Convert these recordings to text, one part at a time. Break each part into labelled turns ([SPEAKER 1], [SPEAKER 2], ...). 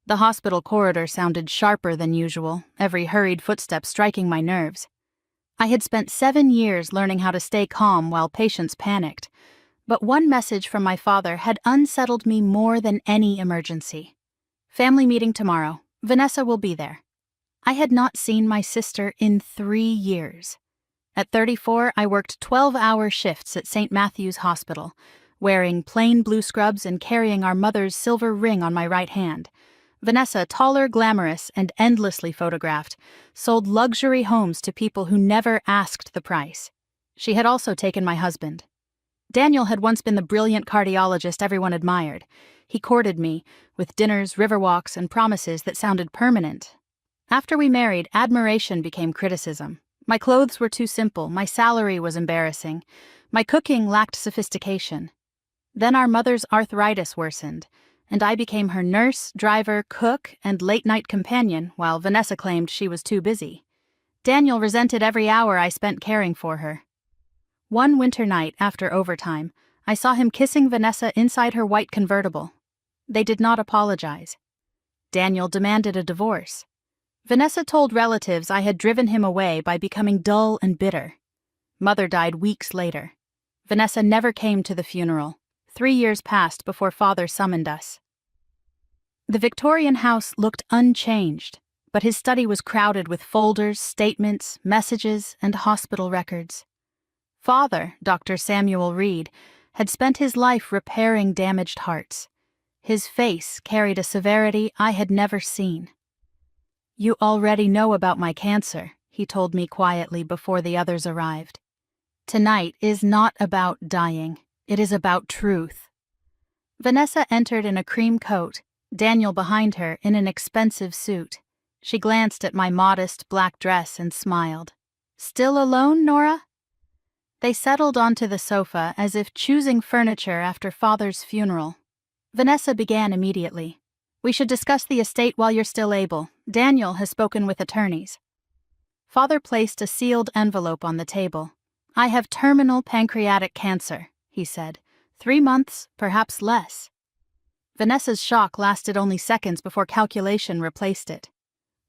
[SPEAKER 1] The hospital corridor sounded sharper than usual, every hurried footstep striking my nerves. I had spent 7 years learning how to stay calm while patients panicked, but one message from my father had unsettled me more than any emergency. Family meeting tomorrow. Vanessa will be there. I had not seen my sister in 3 years. At 34, I worked 12-hour shifts at St. Matthew's Hospital, wearing plain blue scrubs and carrying our mother's silver ring on my right hand. Vanessa, taller, glamorous, and endlessly photographed, sold luxury homes to people who never asked the price. She had also taken my husband. Daniel had once been the brilliant cardiologist everyone admired. He courted me, with dinners, river walks, and promises that sounded permanent. After we married, admiration became criticism. My clothes were too simple, my salary was embarrassing, my cooking lacked sophistication. Then our mother's arthritis worsened, and I became her nurse, driver, cook, and late-night companion, while Vanessa claimed she was too busy. Daniel resented every hour I spent caring for her. One winter night, after overtime, I saw him kissing Vanessa inside her white convertible. They did not apologize. Daniel demanded a divorce. Vanessa told relatives I had driven him away by becoming dull and bitter. Mother died weeks later. Vanessa never came to the funeral. 3 years passed before Father summoned us. The Victorian house looked unchanged, but his study was crowded with folders, statements, messages, and hospital records. Father, Dr. Samuel Reed, had spent his life repairing damaged hearts. His face carried a severity I had never seen. "You already know about my cancer," he told me quietly before the others arrived. "Tonight is not about dying. It is about truth." Vanessa entered in a cream coat, Daniel behind her in an expensive suit. She glanced at my modest black dress and smiled. "Still alone, Nora?" They settled onto the sofa as if choosing furniture after Father's funeral. Vanessa began immediately. "We should discuss the estate while you're still able. Daniel has spoken with attorneys." Father placed a sealed envelope on the table. "I have terminal pancreatic cancer," he said. 3 months, perhaps less. Vanessa's shock lasted only seconds before calculation replaced it.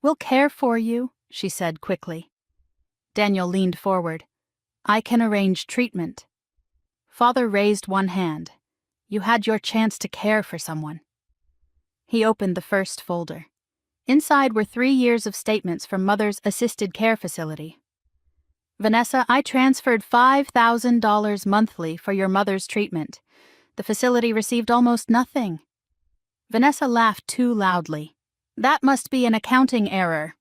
[SPEAKER 1] "We'll care for you," she said quickly. Daniel leaned forward. "I can arrange treatment." Father raised one hand. "You had your chance to care for someone." He opened the first folder. Inside were 3 years of statements from Mother's assisted care facility. "Vanessa, I transferred $5,000 monthly for your mother's treatment. The facility received almost nothing." Vanessa laughed too loudly. "That must be an accounting error."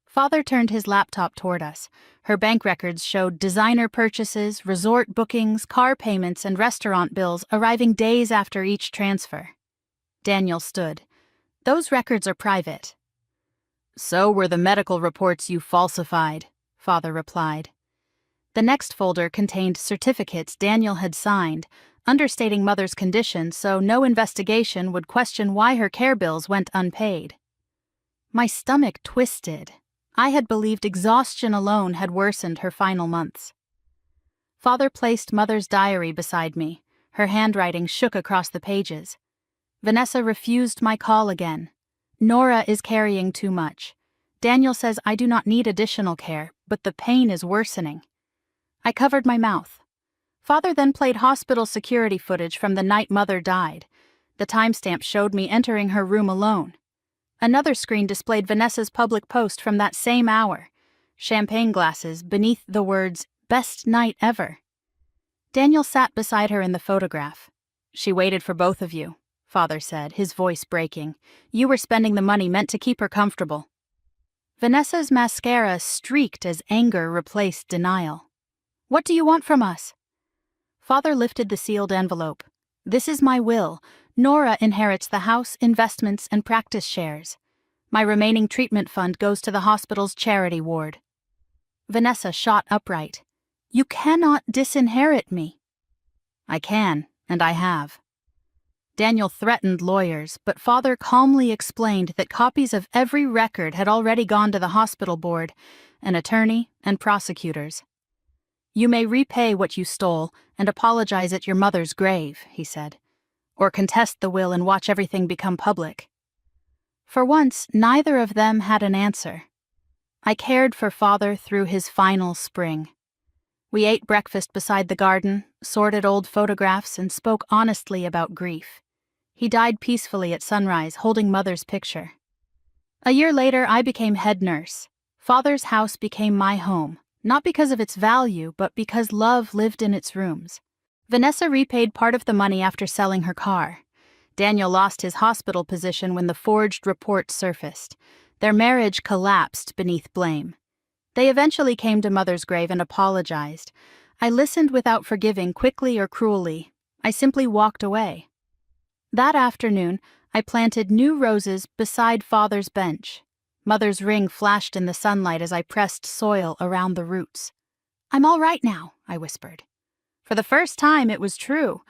[SPEAKER 1] Father turned his laptop toward us. Her bank records showed designer purchases, resort bookings, car payments, and restaurant bills arriving days after each transfer. Daniel stood. "Those records are private." "So were the medical reports you falsified," Father replied. The next folder contained certificates Daniel had signed, understating Mother's condition so no investigation would question why her care bills went unpaid. My stomach twisted. I had believed exhaustion alone had worsened her final months. Father placed Mother's diary beside me. Her handwriting shook across the pages. "Vanessa refused my call again. Nora is carrying too much. Daniel says I do not need additional care, but the pain is worsening." I covered my mouth. Father then played hospital security footage from the night Mother died. The timestamp showed me entering her room alone. Another screen displayed Vanessa's public post from that same hour. Champagne glasses beneath the words, "Best night ever." Daniel sat beside her in the photograph. "She waited for both of you," Father said, his voice breaking. "You were spending the money meant to keep her comfortable." Vanessa's mascara streaked as anger replaced denial. "What do you want from us?" Father lifted the sealed envelope. "This is my will. Nora inherits the house, investments, and practice shares. My remaining treatment fund goes to the hospital's charity ward." Vanessa shot upright. "You cannot disinherit me." "I can, and I have." Daniel threatened lawyers, but Father calmly explained that copies of every record had already gone to the hospital board, an attorney, and prosecutors. "You may repay what you stole and apologize at your mother's grave," he said, "or contest the will and watch everything become public." For once, neither of them had an answer. I cared for Father through his final spring. We ate breakfast beside the garden, sorted old photographs, and spoke honestly about grief. He died peacefully at sunrise, holding Mother's picture. A year later, I became head nurse. Father's house became my home, not because of its value, but because love lived in its rooms. Vanessa repaid part of the money after selling her car. Daniel lost his hospital position when the forged report surfaced. Their marriage collapsed beneath blame. They eventually came to Mother's grave and apologized. I listened without forgiving quickly or cruelly. I simply walked away. That afternoon, I planted new roses beside Father's bench. Mother's ring flashed in the sunlight as I pressed soil around the roots. "I'm all right now," I whispered. For the first time, it was true.